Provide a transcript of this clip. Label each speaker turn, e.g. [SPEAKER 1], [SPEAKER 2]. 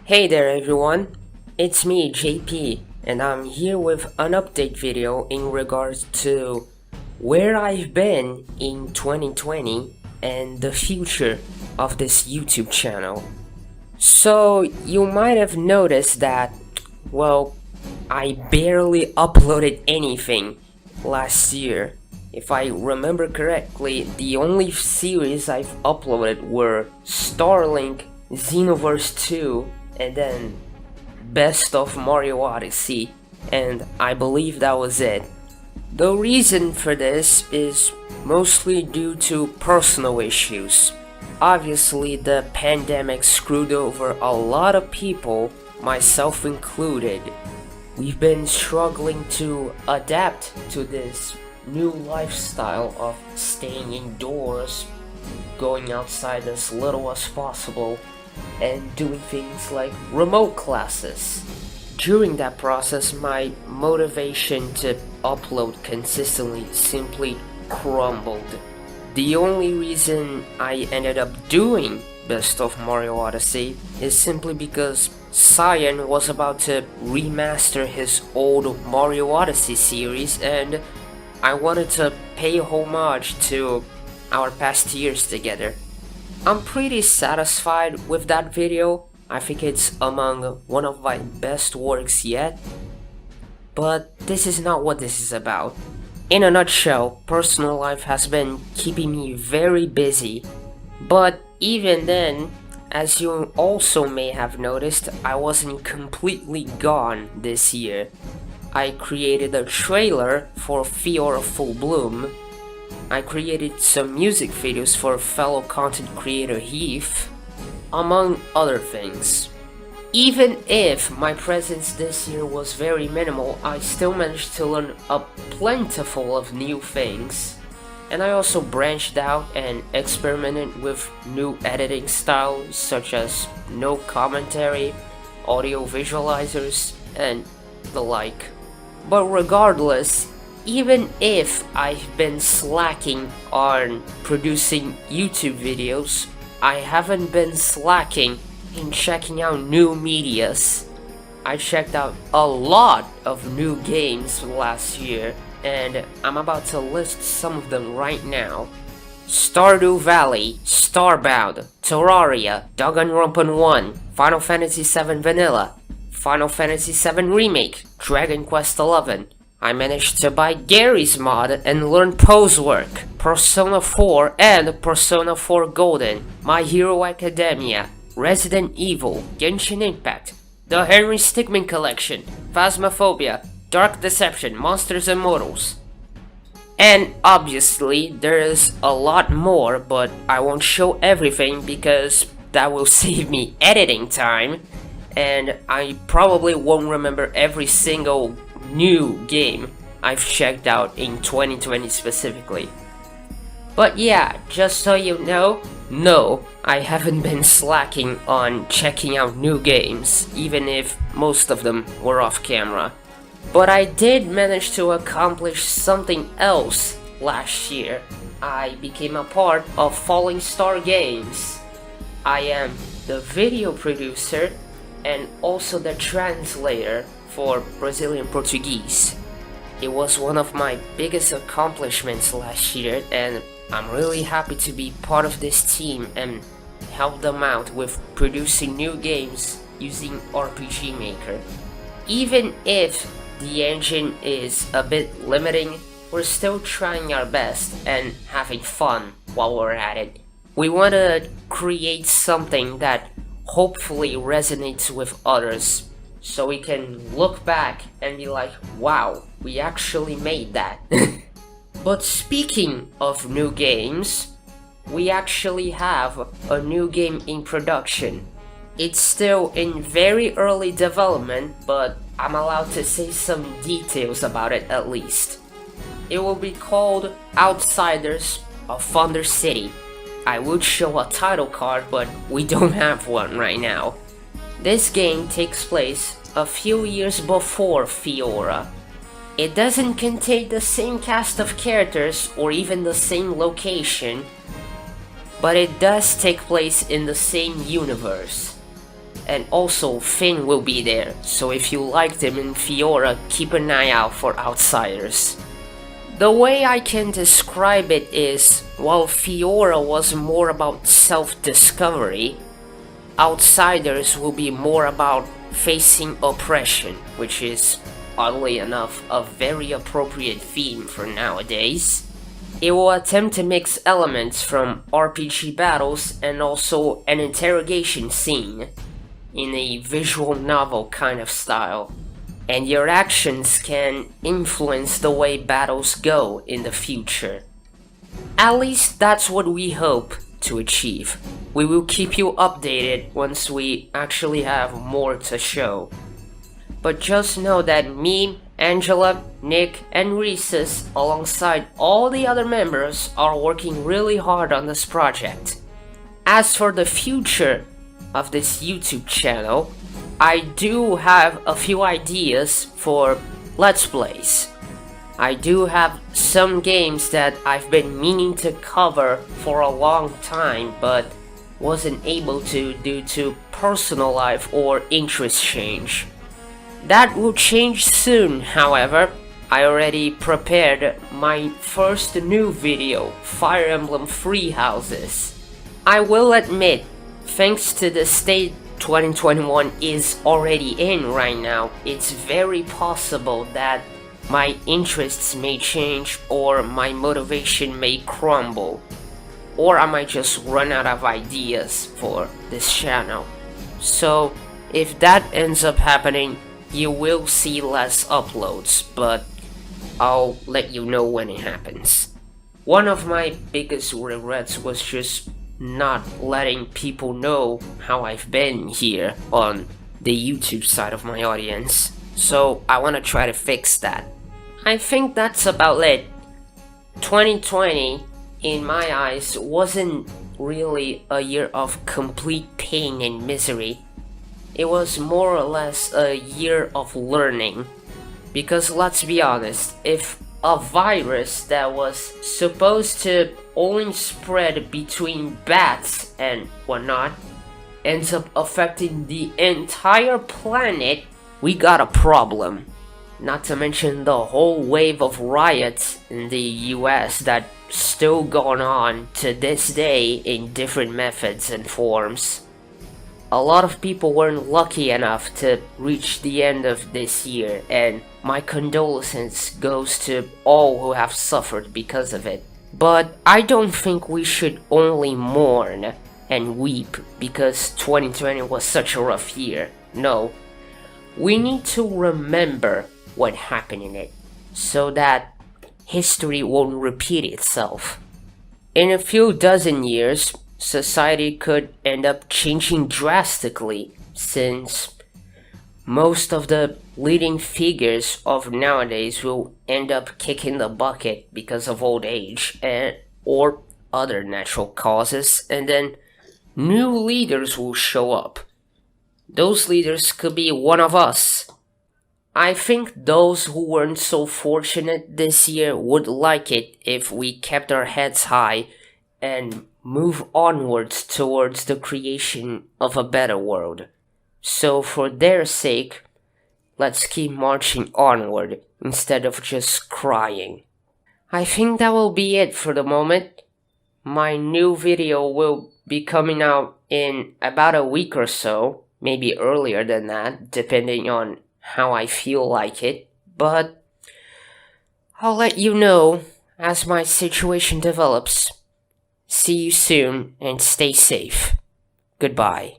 [SPEAKER 1] Hey there everyone, it's me JP and I'm here with an update video in regards to where I've been in 2020 and the future of this YouTube channel. So you might have noticed that, I barely uploaded anything last year. If I remember correctly, the only series I've uploaded were Starlink, Xenoverse 2, and then Best of Mario Odyssey, and I believe that was it. The reason for this is mostly due to personal issues. Obviously, the pandemic screwed over a lot of people, myself included. We've been struggling to adapt to this new lifestyle of staying indoors, going outside as little as possible, and doing things like remote classes. During that process, my motivation to upload consistently simply crumbled. The only reason I ended up doing Best of Mario Odyssey is simply because Cyan was about to remaster his old Mario Odyssey series, and I wanted to pay homage to our past years together. I'm pretty satisfied with that video. I think it's among one of my best works yet. But this is not what this is about. In a nutshell, personal life has been keeping me very busy. But even then, as you also may have noticed, I wasn't completely gone this year. I created a trailer for Fiora Full Bloom. I created some music videos for fellow content creator Heath, among other things. Even if my presence this year was very minimal, I still managed to learn a plentiful of new things. And I also branched out and experimented with new editing styles such as no commentary, audio visualizers, and the like. But regardless, even if I've been slacking on producing YouTube videos, I haven't been slacking in checking out new medias. I checked out a lot of new games last year, and I'm about to list some of them right now. Stardew Valley, Starbound, Terraria, Danganronpa 1, Final Fantasy VII Vanilla, Final Fantasy VII Remake, Dragon Quest XI. I managed to buy Gary's mod and learn pose work, Persona 4 and Persona 4 Golden, My Hero Academia, Resident Evil, Genshin Impact, The Henry Stickmin Collection, Phasmophobia, Dark Deception, Monsters and Mortals. And obviously there is a lot more, but I won't show everything because that will save me editing time, and I probably won't remember every single new game I've checked out in 2020 specifically. But yeah, just so you know, no, I haven't been slacking on checking out new games, even if most of them were off camera. But I did manage to accomplish something else last year. I became a part of Falling Star Games. I am the video producer and also the translator for Brazilian Portuguese. It was one of my biggest accomplishments last year, and I'm really happy to be part of this team and help them out with producing new games using RPG Maker. Even if the engine is a bit limiting, we're still trying our best and having fun while we're at it. We want to create something that hopefully resonates with others, so we can look back and be like, wow, we actually made that. But speaking of new games, we actually have a new game in production. It's still in very early development, but I'm allowed to say some details about it at least. It will be called Outsiders of Thunder City. I would show a title card, but we don't have one right now. This game takes place a few years before Fiora. It doesn't contain the same cast of characters or even the same location, but it does take place in the same universe. and also Finn will be there, so if you liked him in Fiora, keep an eye out for Outsiders. The way I can describe it is, while Fiora was more about self-discovery, Outsiders will be more about facing oppression, which is, oddly enough, a very appropriate theme for nowadays. It will attempt to mix elements from RPG battles and also an interrogation scene in a visual novel kind of style, and your actions can influence the way battles go in the future. At least that's what we hope to achieve. We will keep you updated once we actually have more to show. But just know that me, Angela, Nick, and Reese's, alongside all the other members, are working really hard on this project. As for the future of this YouTube channel, I do have a few ideas for Let's Plays. I do have some games that I've been meaning to cover for a long time, but wasn't able to due to personal life or interest change. That will change soon, however. I already prepared my first new video, Fire Emblem Free Houses. I will admit, thanks to the state 2021 is already in right now, it's very possible that my interests may change or my motivation may crumble. Or I might just run out of ideas for this channel. So if that ends up happening, you will see less uploads, but I'll let you know when it happens. One of my biggest regrets was just not letting people know how I've been here on the YouTube side of my audience, so I want to try to fix that. I think that's about it. 2020, in my eyes, wasn't really a year of complete pain and misery. It was more or less a year of learning. Because let's be honest, if a virus that was supposed to only spread between bats and whatnot ends up affecting the entire planet, we got a problem. Not to mention the whole wave of riots in the US that's still going on to this day in different methods and forms. A lot of people weren't lucky enough to reach the end of this year, and my condolences goes to all who have suffered because of it. But I don't think we should only mourn and weep because 2020 was such a rough year. No, we need to remember what happened in it so that history won't repeat itself. In a few dozen years, society could end up changing drastically, since most of the leading figures of nowadays will end up kicking the bucket because of old age or other natural causes, and then new leaders will show up. Those leaders could be one of us. I think those who weren't so fortunate this year would like it if we kept our heads high and move onwards towards the creation of a better world. So for their sake, let's keep marching onward instead of just crying. I think that will be it for the moment. My new video will be coming out in about a week or so, maybe earlier than that, depending on how I feel like it, but I'll let you know as my situation develops. See you soon and stay safe. Goodbye.